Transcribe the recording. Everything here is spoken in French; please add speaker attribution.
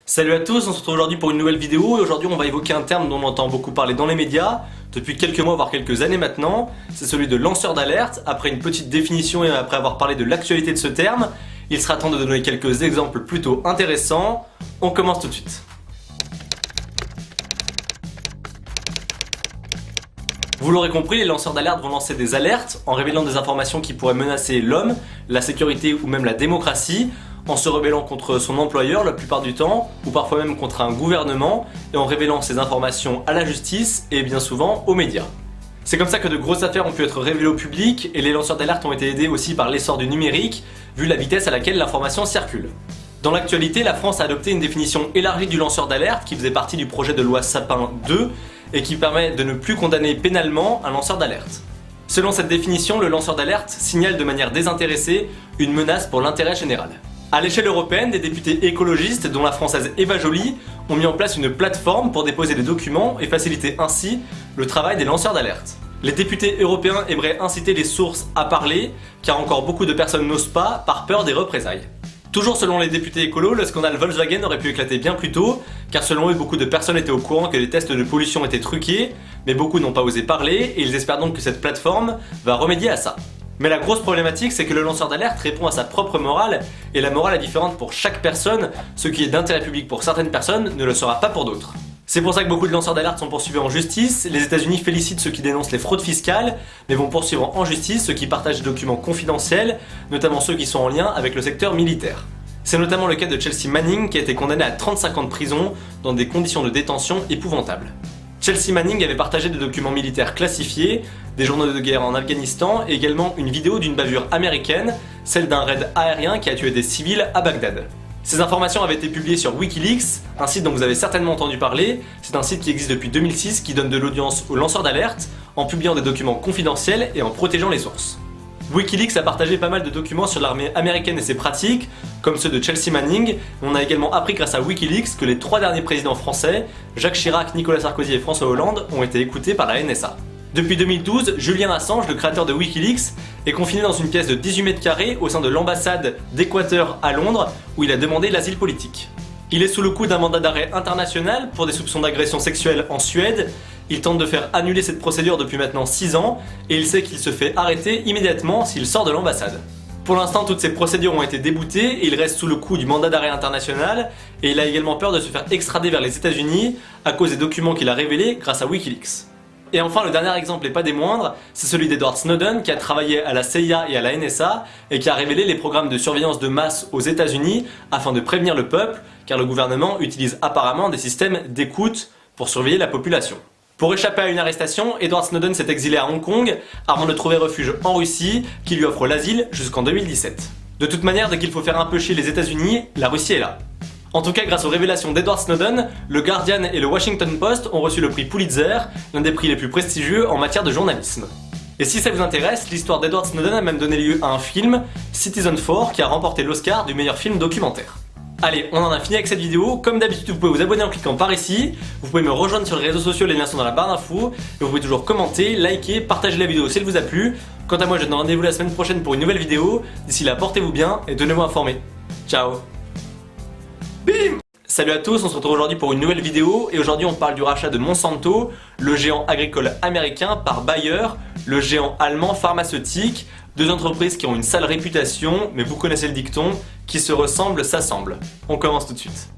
Speaker 1: Salut à tous, on se retrouve aujourd'hui pour une nouvelle vidéo et aujourd'hui on va évoquer un terme dont on entend beaucoup parler dans les médias depuis quelques mois voire quelques années maintenant, c'est celui de lanceur d'alerte. Après une petite définition et après avoir parlé de l'actualité de ce terme, il sera temps de donner quelques exemples plutôt intéressants. On commence tout de suite. Vous l'aurez compris, les lanceurs d'alerte vont lancer des alertes en révélant des informations qui pourraient menacer l'homme, la sécurité ou même la démocratie, en se rebellant contre son employeur la plupart du temps, ou parfois même contre un gouvernement, et en révélant ces informations à la justice et bien souvent aux médias. C'est comme ça que de grosses affaires ont pu être révélées au public, et les lanceurs d'alerte ont été aidés aussi par l'essor du numérique, vu la vitesse à laquelle l'information circule. Dans l'actualité, la France a adopté une définition élargie du lanceur d'alerte qui faisait partie du projet de loi Sapin 2 et qui permet de ne plus condamner pénalement un lanceur d'alerte. Selon cette définition, le lanceur d'alerte signale de manière désintéressée une menace pour l'intérêt général. À l'échelle européenne, des députés écologistes, dont la française Eva Joly, ont mis en place une plateforme pour déposer des documents et faciliter ainsi le travail des lanceurs d'alerte. Les députés européens aimeraient inciter les sources à parler, car encore beaucoup de personnes n'osent pas par peur des représailles. Toujours selon les députés écolos, le scandale Volkswagen aurait pu éclater bien plus tôt, car selon eux, beaucoup de personnes étaient au courant que les tests de pollution étaient truqués, mais beaucoup n'ont pas osé parler, et ils espèrent donc que cette plateforme va remédier à ça. Mais la grosse problématique, c'est que le lanceur d'alerte répond à sa propre morale, et la morale est différente pour chaque personne, ce qui est d'intérêt public pour certaines personnes ne le sera pas pour d'autres. C'est pour ça que beaucoup de lanceurs d'alerte sont poursuivis en justice. Les États-Unis félicitent ceux qui dénoncent les fraudes fiscales, mais vont poursuivre en justice ceux qui partagent des documents confidentiels, notamment ceux qui sont en lien avec le secteur militaire. C'est notamment le cas de Chelsea Manning qui a été condamné à 35 ans de prison dans des conditions de détention épouvantables. Chelsea Manning avait partagé des documents militaires classifiés, des journaux de guerre en Afghanistan et également une vidéo d'une bavure américaine, celle d'un raid aérien qui a tué des civils à Bagdad. Ces informations avaient été publiées sur Wikileaks, un site dont vous avez certainement entendu parler. C'est un site qui existe depuis 2006 qui donne de l'audience aux lanceurs d'alerte en publiant des documents confidentiels et en protégeant les sources. Wikileaks a partagé pas mal de documents sur l'armée américaine et ses pratiques, comme ceux de Chelsea Manning. On a également appris grâce à Wikileaks que les 3 derniers présidents français, Jacques Chirac, Nicolas Sarkozy et François Hollande, ont été écoutés par la NSA. Depuis 2012, Julian Assange, le créateur de Wikileaks, est confiné dans une pièce de 18 mètres carrés au sein de l'ambassade d'Équateur à Londres, où il a demandé l'asile politique. Il est sous le coup d'un mandat d'arrêt international pour des soupçons d'agression sexuelle en Suède. Il tente de faire annuler cette procédure depuis maintenant 6 ans, et il sait qu'il se fait arrêter immédiatement s'il sort de l'ambassade. Pour l'instant, toutes ces procédures ont été déboutées et il reste sous le coup du mandat d'arrêt international, et il a également peur de se faire extrader vers les États-Unis à cause des documents qu'il a révélés grâce à Wikileaks. Et enfin, le dernier exemple et pas des moindres, c'est celui d'Edward Snowden qui a travaillé à la CIA et à la NSA et qui a révélé les programmes de surveillance de masse aux États-Unis afin de prévenir le peuple, car le gouvernement utilise apparemment des systèmes d'écoute pour surveiller la population. Pour échapper à une arrestation, Edward Snowden s'est exilé à Hong Kong avant de trouver refuge en Russie qui lui offre l'asile jusqu'en 2017. De toute manière, dès qu'il faut faire un peu chier les États-Unis, la Russie est là. En tout cas, grâce aux révélations d'Edward Snowden, le Guardian et le Washington Post ont reçu le prix Pulitzer, l'un des prix les plus prestigieux en matière de journalisme. Et si ça vous intéresse, l'histoire d'Edward Snowden a même donné lieu à un film, Citizen4, qui a remporté l'Oscar du meilleur film documentaire. Allez, on en a fini avec cette vidéo. Comme d'habitude, vous pouvez vous abonner en cliquant par ici. Vous pouvez me rejoindre sur les réseaux sociaux, les liens sont dans la barre d'infos. Et vous pouvez toujours commenter, liker, partager la vidéo si elle vous a plu. Quant à moi, je vous donne rendez-vous la semaine prochaine pour une nouvelle vidéo. D'ici là, portez-vous bien et tenez-vous informés. Ciao. Bim! Salut à tous, on se retrouve aujourd'hui pour une nouvelle vidéo et aujourd'hui on parle du rachat de Monsanto, le géant agricole américain, par Bayer, le géant allemand pharmaceutique, deux entreprises qui ont une sale réputation, mais vous connaissez le dicton, qui se ressemblent s'assemblent. On commence tout de suite.